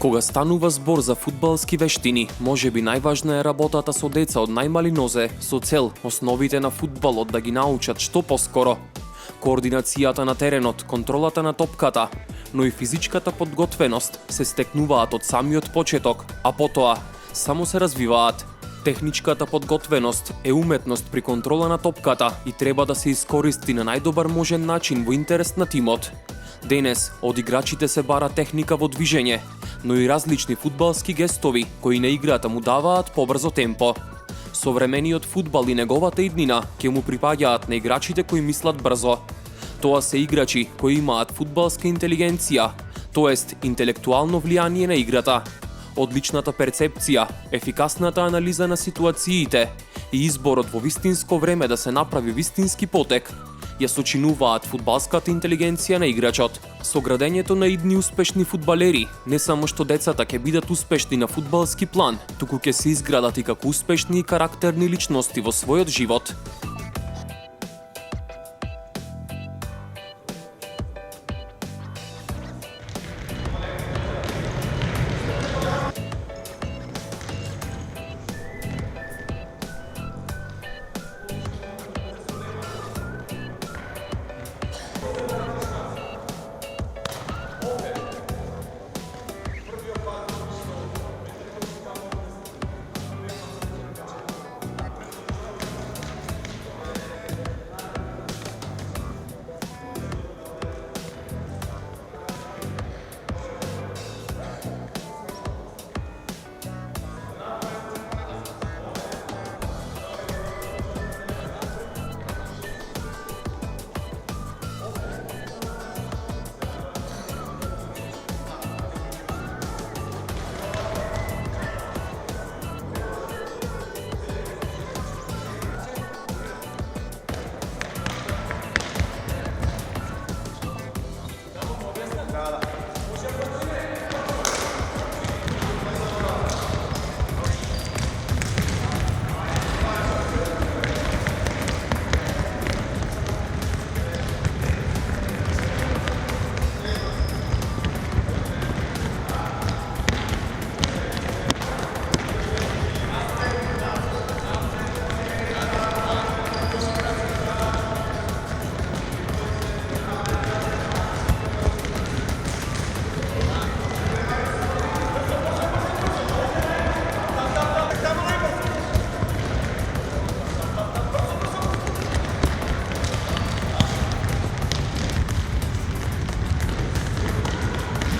Кога станува збор за фудбалски вештини, можеби најважна е работата со деца од најмали нозе со цел основите на фудбалот да ги научат што поскоро. Координацијата на теренот, контролата на топката, но и физичката подготвеност се стекнуваат од самиот почеток, а потоа само се развиваат. Техничката подготвеност е уметност при контрола на топката и треба да се искористи на најдобар можен начин во интерес на тимот. Денес од играчите се бара техника во движење, но и различни фудбалски гестови кои на играта му даваат побрзо темпо. Современиот фудбал и неговата иднина ќе му припаѓаат на играчите кои мислат брзо. Тоа се играчи кои имаат фудбалска интелигенција, тоест интелектуално влијание на играта. Одличната перцепција, ефикасната анализа на ситуациите и изборот во вистинско време да се направи вистински потек ја сочинуваат фудбалската интелигенција на играчот. Со градењето на идни успешни фудбалери, не само што децата ќе бидат успешни на фудбалски план, туку ќе се изградат и како успешни и карактерни личности во својот живот.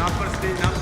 Number three.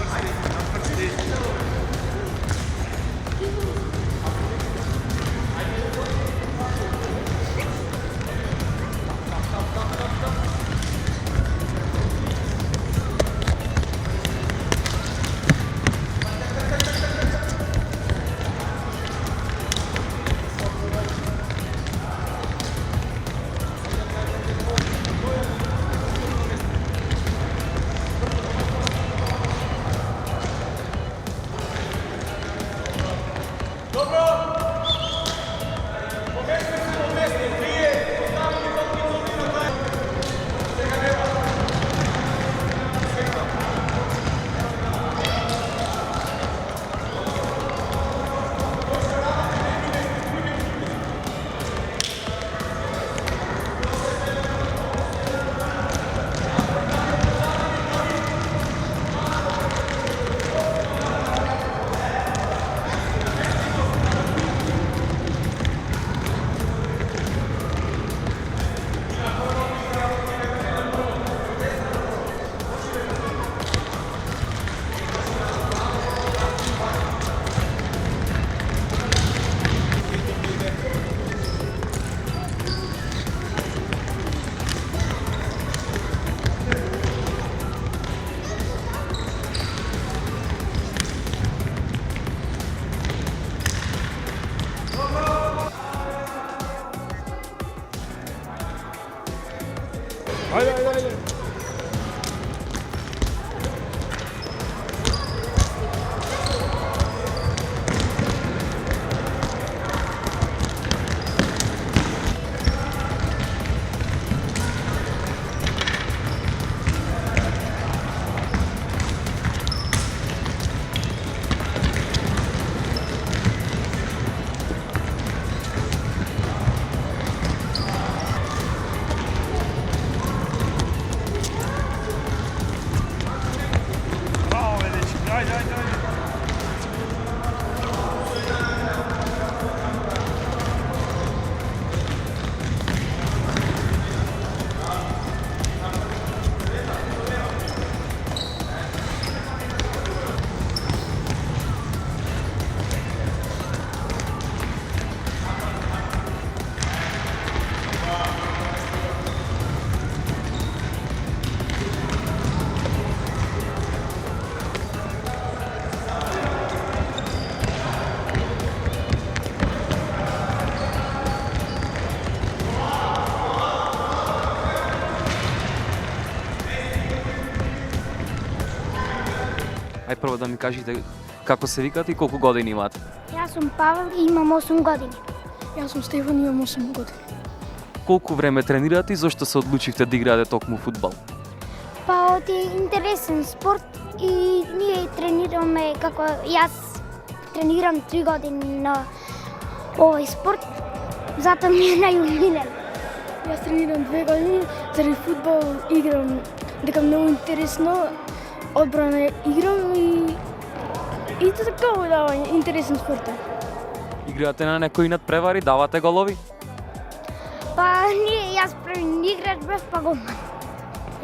Haydi. Ај прво да ми кажете како се викате и колку години имате? Јас сум Павел и имам 8 години. Јас сум Стефан и имам 8 години. Колку време тренирате и зошто се одлучивте да играате токму фудбал? Па оти е интересен спорт и ние тренираме како јас тренирам 3 години на овој спорт, затоа ми е најумилен. Јас тренирам 2 години, заради фудбал играм дека многу интересно, одбрана играм и така да, интересен спорт е. Играте на некои надпревари, давате голови? Па јас првен играч бев па голман.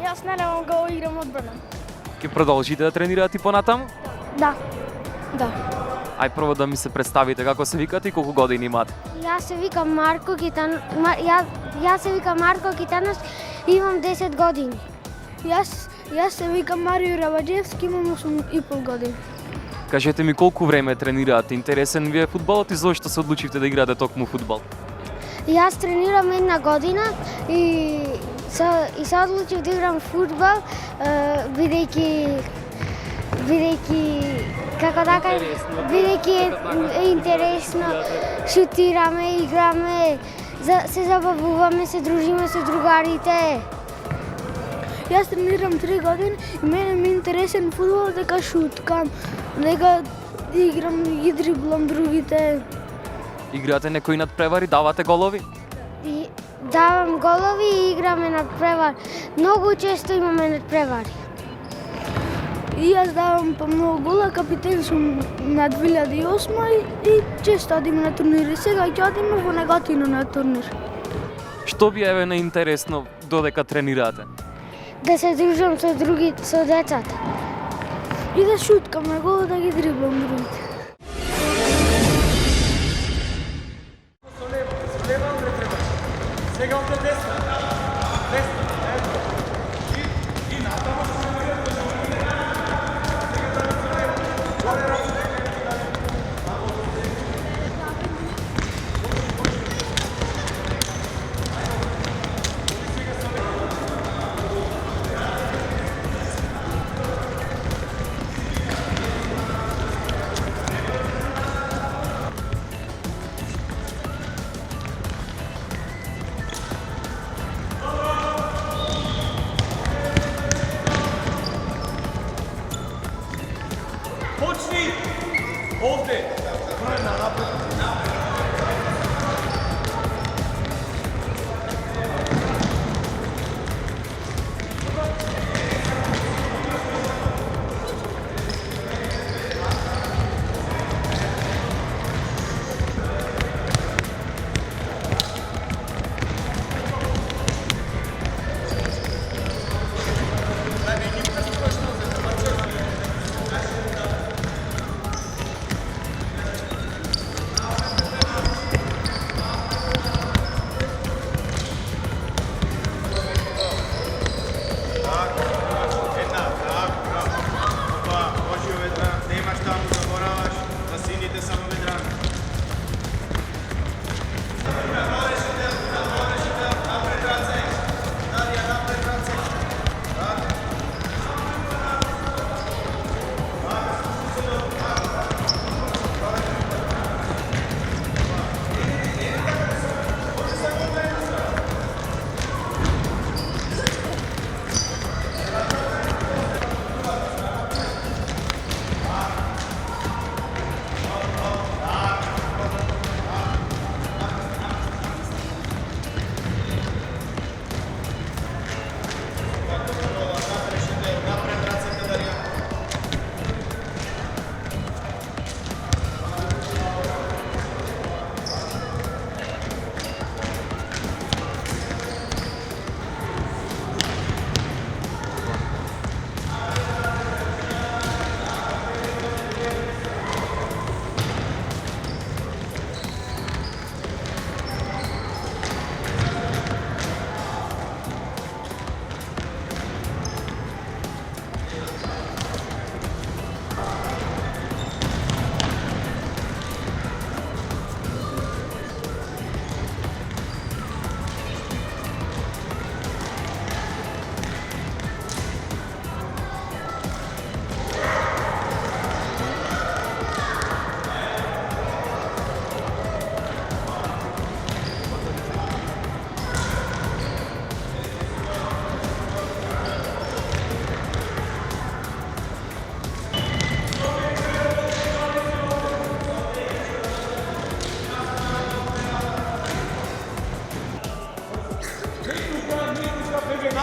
Јас не немам гол, играм одбрана. Ќе продолжите да тренирате и понатаму? Да. Да. Ај прво да ми се представите како се викате и колку години имате. Јас се викам Марко Китан, јас се викам Марко Китанос и имам 10 години. Јас се викам Марио Рабаджевски, имам 8,5 години. Кажете ми колку време тренирате, интересен ви е фудбалот и зошто се одлучивте да играате токму фудбал? Јас тренирам 1 година и се одлучив да играм фудбал, бидејќи како да кажам, бидејќи е интересно, шутираме, играме, се забавуваме, се дружиме со другарите. Јас тренирам 3 години и мене ми е интересен фудбал дека шуткам, дека играм и ги дриблам другите. Играте некои надпревари, давате голови? И давам голови и играме надпревар. Многу често имаме надпревари. И јас давам по многу гола, капитен сум на 2008 и често одиме на турнири. Сега ќе одиме во Неготино на турнир. Што ви е наинтересно додека тренирате? Да се дружам со децата. И да шуткам на гол, да ги дриблам другите.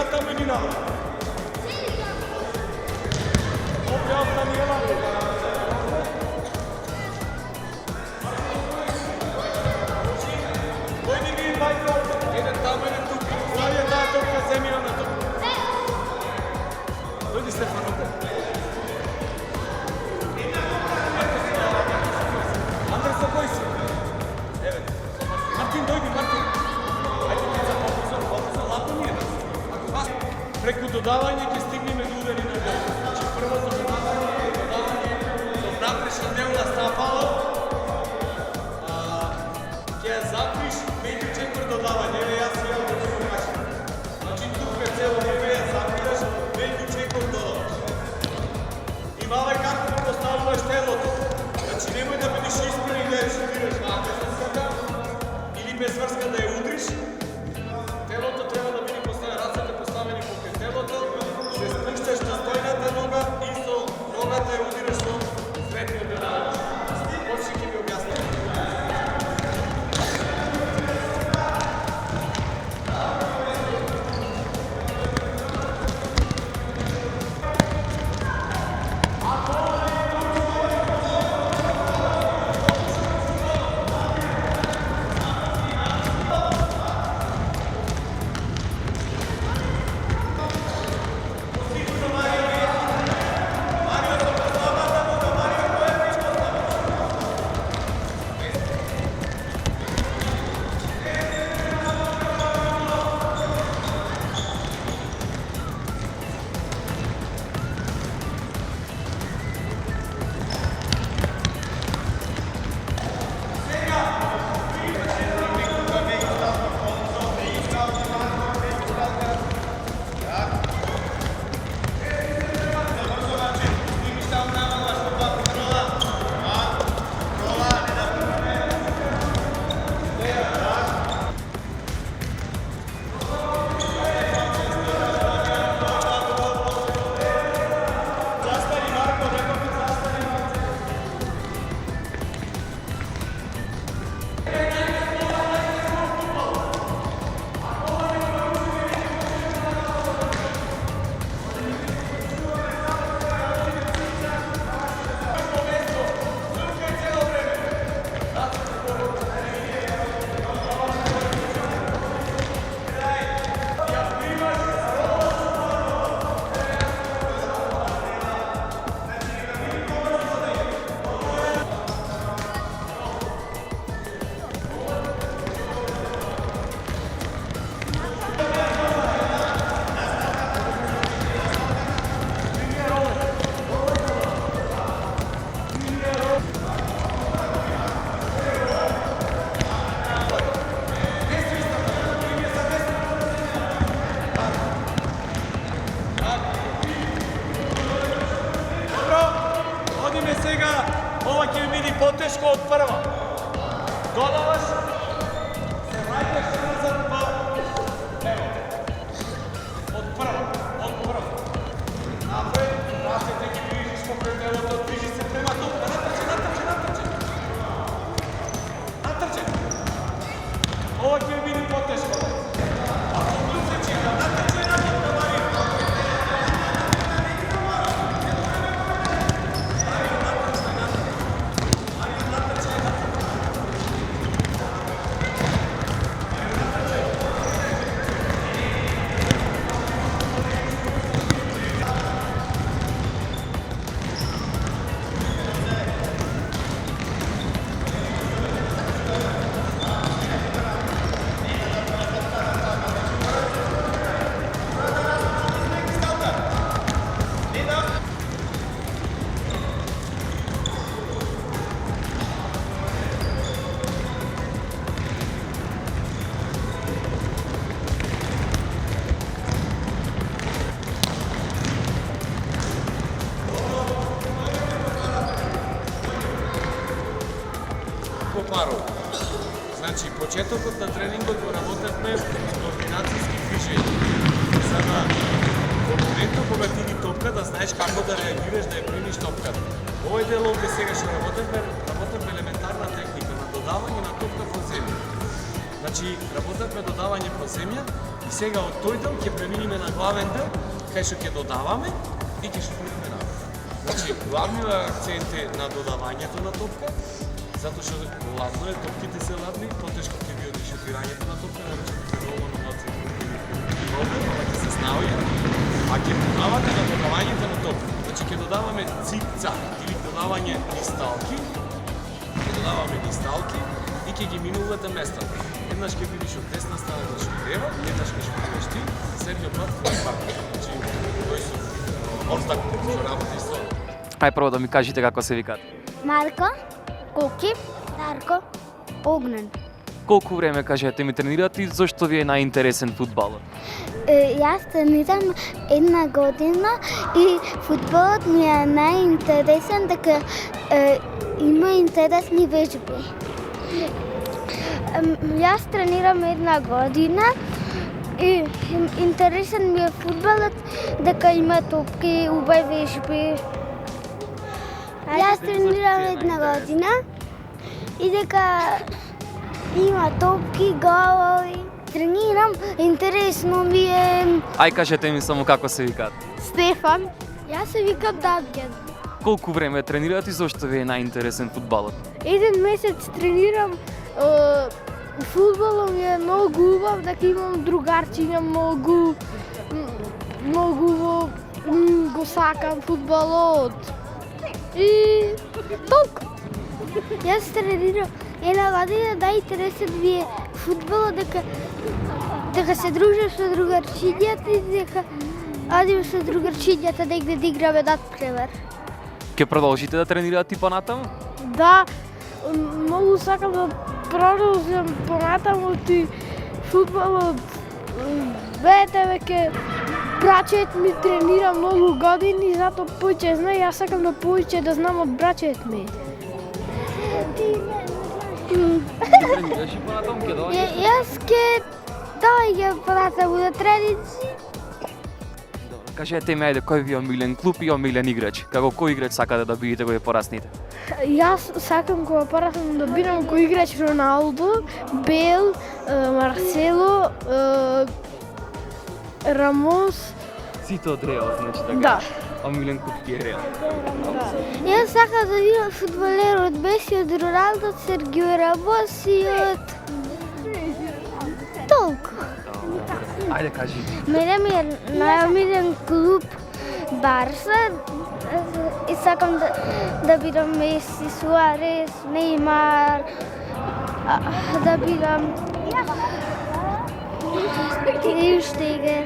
натаму или надолу. Овде автор не е лако. Дојди ви двајца овде. Еден таму, еден тук. Славија таа топка, земи ја на топка. Дојди Стефан овде. Андре, со кој си? Еве. Мартин, дојди, Мартин. Ајде, деца, побрзо, лако ни е. Преку додавање ќе стигнеме до удари на гол. Значи, првото додавање со внатрешен дел на стафало. Ќе ја запиш меѓу 4 додавање. Еве, јас имам да го кажам. Значи, тука цело време ја запираш меѓу 4 додаваш. Имавај како да поставуваш телото. Значи, немој да бидеш испрени да ја шутираш на безврската или безврска да ја удриш. Телото треба да биде поставено, рацете поставени покрај телото, се спушташ на стојната нога и со ногата ја удираш со средниот додавач. После ќе ви објаснам. Ова ќе биде потешко од прва. Додаваш, се враќаш назад па лево. Од прва. Напред, рацете ги движиш покрај телото, движи се према топка. Натрче. Ова ќе биде потешко. Паров. Значи, почетокот на тренингот го работевме координацијски движења. За да во моментот кога ти ги топка да знаеш како да реагираш да ја примиш топката. Овој дел овде сега што работевме елементарна техника на додавање на топка во земја. Значи, работевме додавање по земја и сега од тој дел ќе преминиме на главен дел, кај што ќе додаваме и ќе шпориме напред. Значи, главниот акцент е на додавањето на топка, затоа што ладно е, топките се ладни, потешко ќе биде шутирањето на топка, не ќе биде доволно млаци и проблем, ама ќе се снаоѓа, а ќе додавате на додавањето на топка. Значи, ќе додаваме цик-цак или додавање нисталки, и ќе ги минувате местата. Еднаш ќе бидеш од десна страна да шутира, еднаш ќе шутираш ти, седмиот пат твој партнер. Значи, тој се обстакол што работи со. Ај прво да ми кажете како се викат. Марко, Коки, Дарко, Огнен. Колку време, кажете ми, тренирате и зошто ви е најинтересен фудбалот? Јас тренирам 1 година и фудбалот ми е најинтересен дека има интересни вежби. Јас тренирам 1 година и интересен ми е фудбалот дека има топки, убави вежби. Јас тренирам 1 година и дека има топки, голови. Тренирам, интересно ми е. Ај кажете ми само како се викат. Стефан. Јас се викам Дамјан. Колку време тренирате и зошто ви е најинтересен фудбалот? 1 месец тренирам, фудбалот ми е многу убав, дека имам другарчиња многу го сакам фудбалот. И толку. Јас тренирам 1 година, најинтересен ми е фудбалот, дека се дружам со другарчињата и дека одим со другарчињата негде да играме надпревар. Ќе продолжите да тренирате и понатаму? Да, многу сакам да продолжам понатаму и фудбалот. Знаете веќе брачет ми тренира многу години, затоа повеќе знае, јас сакам да повеќе да знам од брачет ми. Тренираш и понатаму ќе доаѓаш? Јас ке доаѓам понатаму да тренирам. Кажете ми, ајде, кој ви е омилен клуб и омилен играч? Како кој играч сакате да бидете кога порасните? Јас сакам кога пораснам да бидам кој играч Роналдо, Бел, Марсело, Рамос. Сите од Реал, значи така? Да. Омилен клуб ти е Реал. Јас сакам да видам фудбалер од Меси, од Роналдо, од Сергио Рамос и од толку. Ајде, кажи. Мене ми е најомилен клуб Барса и сакам да бидам Меси, Суарес, Неймар, да бидам Штегер.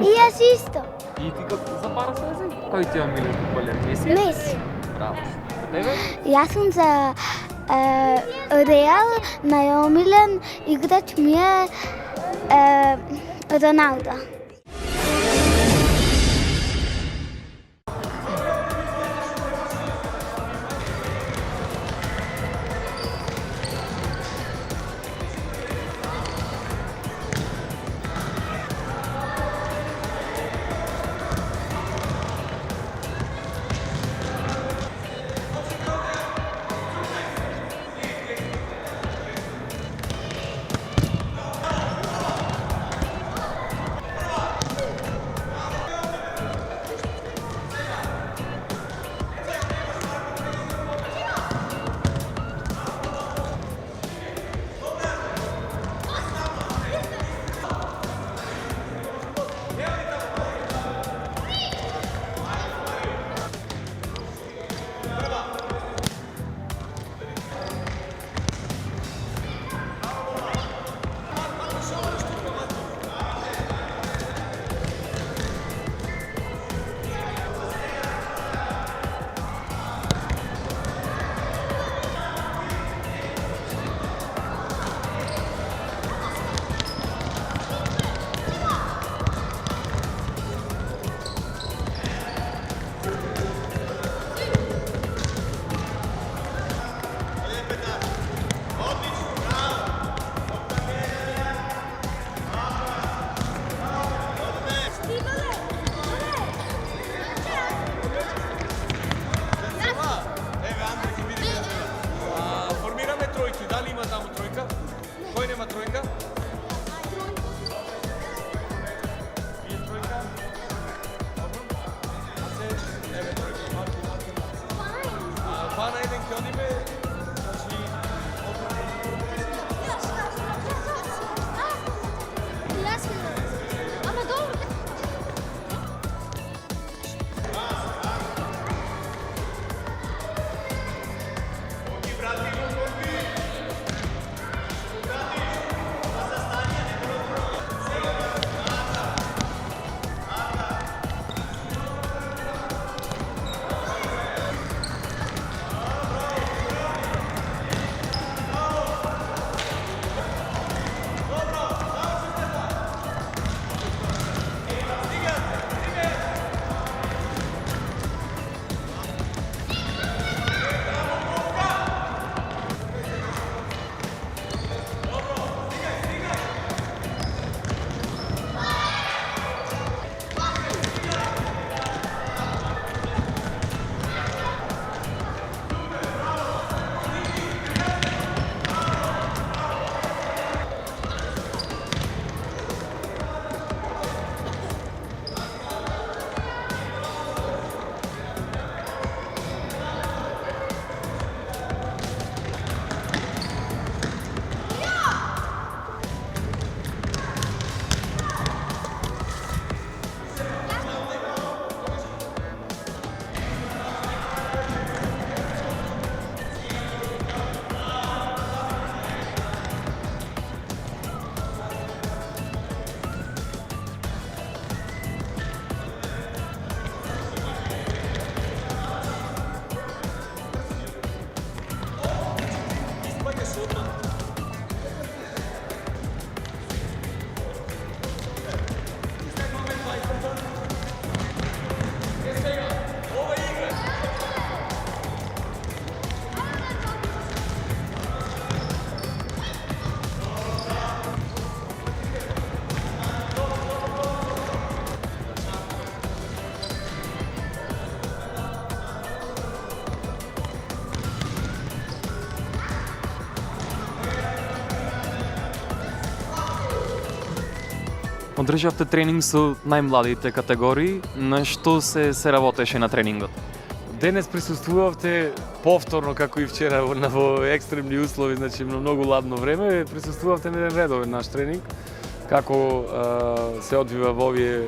И јас исто. И ти како за Барса си? Кој ти е омилен фудбалер? Меси? Меси. Браво. За тебе? Јас сум за Реал, најомилен играч ми е Роналдо. Одржавте тренинг со најмладите категории, на што се работеше на тренингот? Денес присуствувавте повторно, како и вчера во екстремни услови, значи на многу ладно време, присуствувавте на еден редовен наш тренинг, како се одвива во овие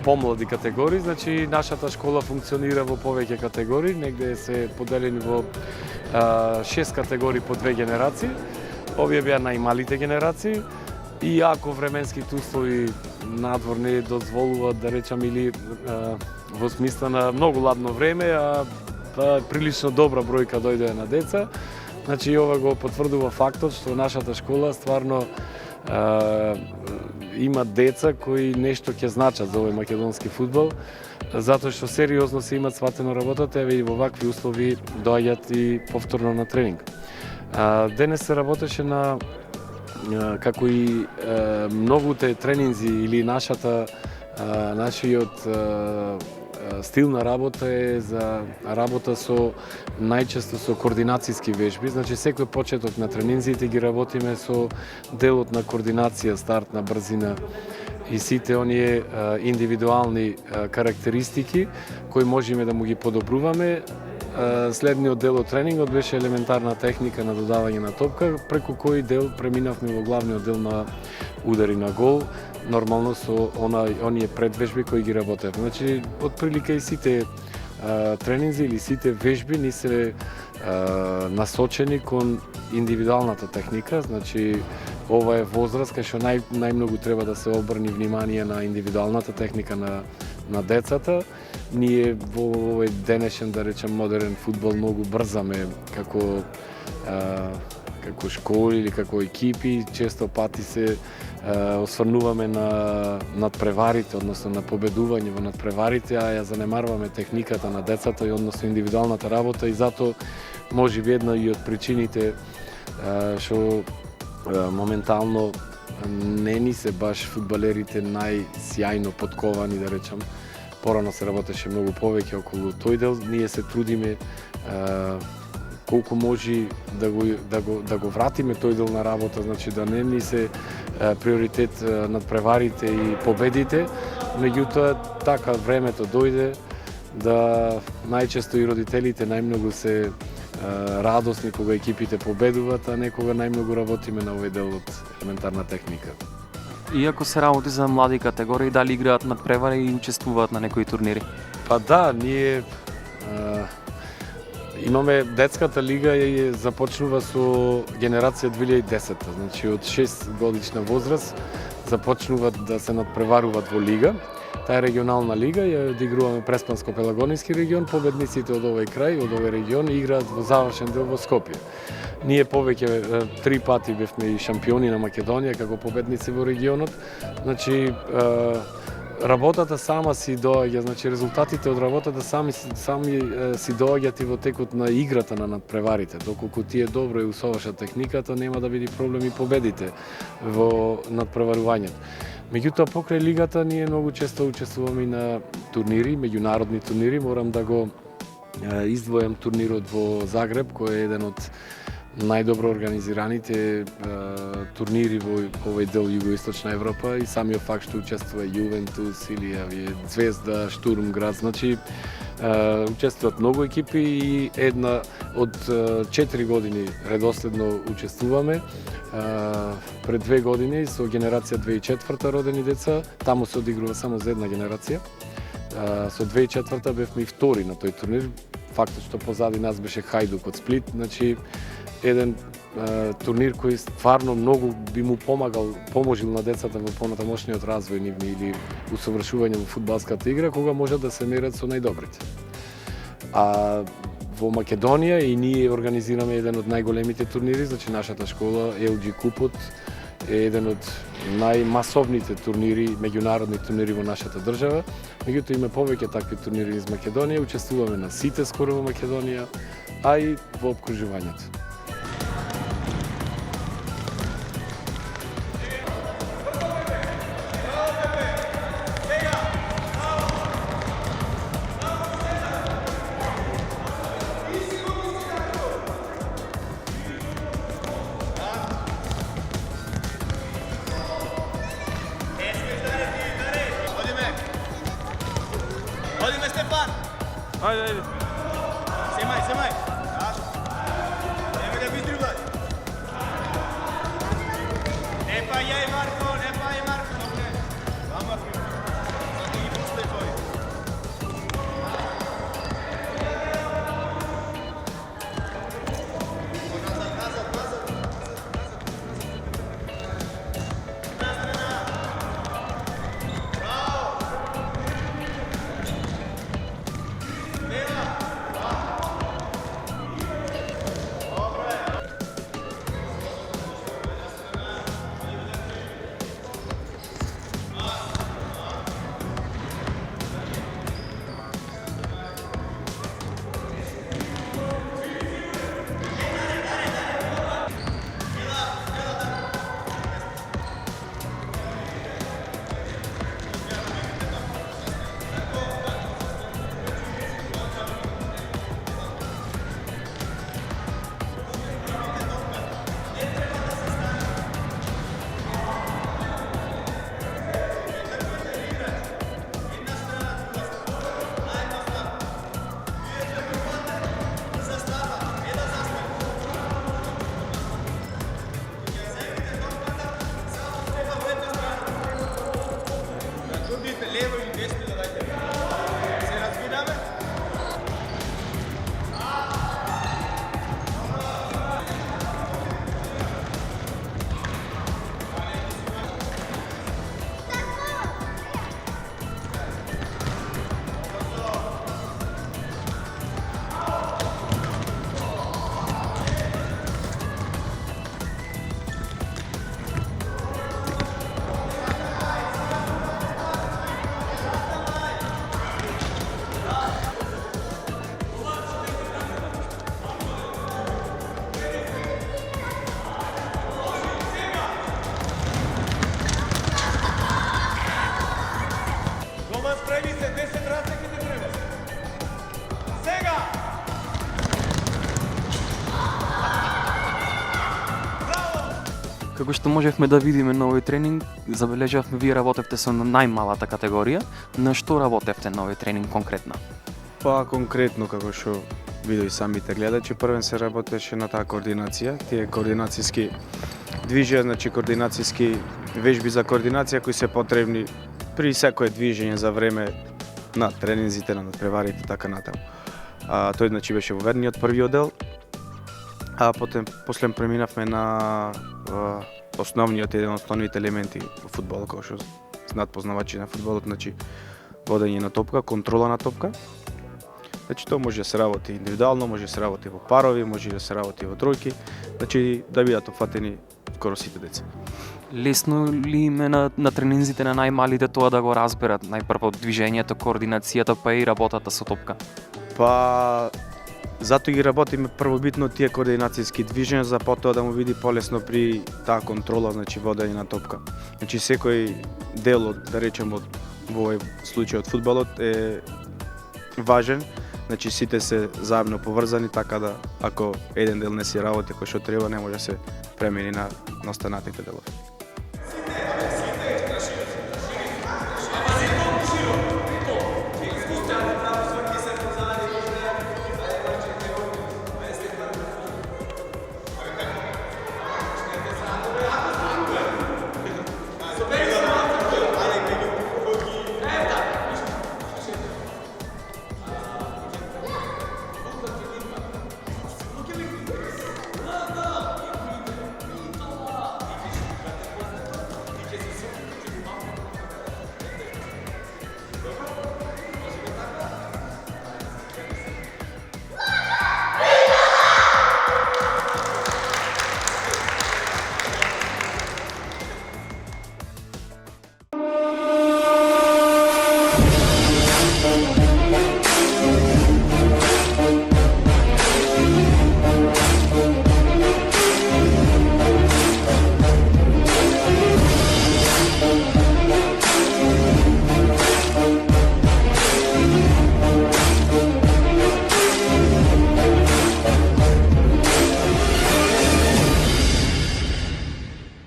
помлади категории, значи нашата школа функционира во повеќе категории, негде се поделени во 6 категории по 2 генерации. Овие беа најмалите генерации, и ако временските услови надвор не дозволуваат, да речам, или во смисла на многу ладно време, а прилично добра бројка дојде на деца, значи ова го потврдува фактот што нашата школа стварно има деца кои нешто ќе значат за овој македонски фудбал, затоа што сериозно се имат сватено работата, еве и во вакви услови доаѓаат и повторно на тренинг. Денес се работеше на како и многуте тренинзи или нашиот стил на работа е за работа со најчесто со координацијски вежби, значи секој почеток на тренинзите ги работиме со делот на координација, старт на брзина и сите оние индивидуални карактеристики кои можеме да му ги подобруваме. Следниот дел од тренингот беше елементарна техника на додавање на топка, преку кој дел преминавме во главниот дел на удари на гол, нормално со оние предвежби кои ги работевме. Значи, отприлика и сите тренинзи или сите вежби ни се насочени кон индивидуалната техника, значи ова е возраст кај што најмногу треба да се обрни внимание на индивидуалната техника на децата. Ние во овој денешен, да речем, модерен фудбал многу брзаме како школи или како екипи, често пати се осврнуваме на надпреварите, односно на победување во надпреварите, а ја занемарваме техниката на децата и односно индивидуалната работа, и затоа може би една и од причините што моментално не ни се баш фудбалерите најсјајно подковани, да речам. Порано се работеше многу повеќе околу тој дел. Ние се трудиме колку може да го вратиме тој дел на работа, значи да не ни се приоритет надпреварите и победите, меѓутоа така времето дојде да најчесто и родителите најмногу се радосни кога екипите победуваат, а некога најмногу работиме на овој дел од елементарна техника. Иако се работи за млади категории, дали играат надпревари и учествуваат на некои турнири? Па да, ние имаме детската лига и започнува со генерација 2010, значи од 6 годишна возраст започнуваат да се надпреваруваат во лига. Таа е регионална лига, ја одигруваме Преспанско-Пелагонски регион, победниците од овој крај, од овој регион играат во завршен дел во Скопје. Ние повеќе 3 пати бевме и шампиони на Македонија како победници во регионот. Значи работата сама си доаѓа, значи резултатите од работата сами си доаѓаат и во текот на играта на надпреварите. Доколку ти е добро и усовршат техниката, нема да биде проблем и победите во надпреварувањето. Меѓутоа, покрај лигата, ние многу често учествуваме и на турнири, меѓународни турнири. Морам да го издвојам турнирот во Загреб, кој е еден од најдобро организираните турнири во овој дел Југоисточна Европа, и самиот факт што учествува Јувентус или Звезда, Штурм Град, значи учествуваат многу екипи и една од 4 години редоследно учествуваме. Пред 2 години со генерација 2004 родени деца, таму се одигрува само за една генерација. Со 2004 бевме и втори на тој турнир. Фактот што позади нас беше Хајдук од Сплит, значи еден турнир кој стварно многу би му поможил на децата во понатамошниот развој нивни или усовршување во фудбалската игра, кога можат да се мерат со најдобрите. А во Македонија и ние организираме еден од најголемите турнири, значи нашата школа LG Купот е еден од најмасовните турнири, меѓународни турнири во нашата држава. Меѓутоа има повеќе такви турнири из Македонија, учествуваме на сите скоро во Македонија, а и во опкружувањето. Ајде, ајде. Семај. Нема да би дриблај. Не пајај Марко. Добре. Вама ти. Зато ги пустай твои. Лево или десно да дадете. Се разбираме? Дома спреми се, 10 разликите треба. Сега! Како што можевме да видиме на овој тренинг, забележавме вие работевте со најмалата категорија. На што работевте на овој тренинг конкретно? Па конкретно како што видои самите гледачи, првен се работеше на таа координација, тие координацијски движења, значи координацијски вежби за координација кои се потребни при секое движење за време на тренинзите, на надпреварите и така натаму. Тој значи беше во ведниот првиот дел, а после преминавме на основниот еден од основните елементи во фудбалот, како што знаат познавачи на фудбалот, значи водење на топка, контрола на топка. Значи тоа може да се работи индивидуално, може да се работи во парови, може да се работи во тројки, значи да бидат опфатени скоро сите деца. Лесно ли им е на тренинзите на најмалите тоа да го разберат, најпрво движењето, координацијата, па и работата со топка? Па затоа ги работиме првобитно тие координацијски движења за потоа да му биде полесно при таа контрола, значи водење на топка. Значи секој дел од, да речеме, во овој случај од фудбалот е важен, значи сите се заедно поврзани, така да ако еден дел не си работи кој што треба, не може да се премени на останатите делови.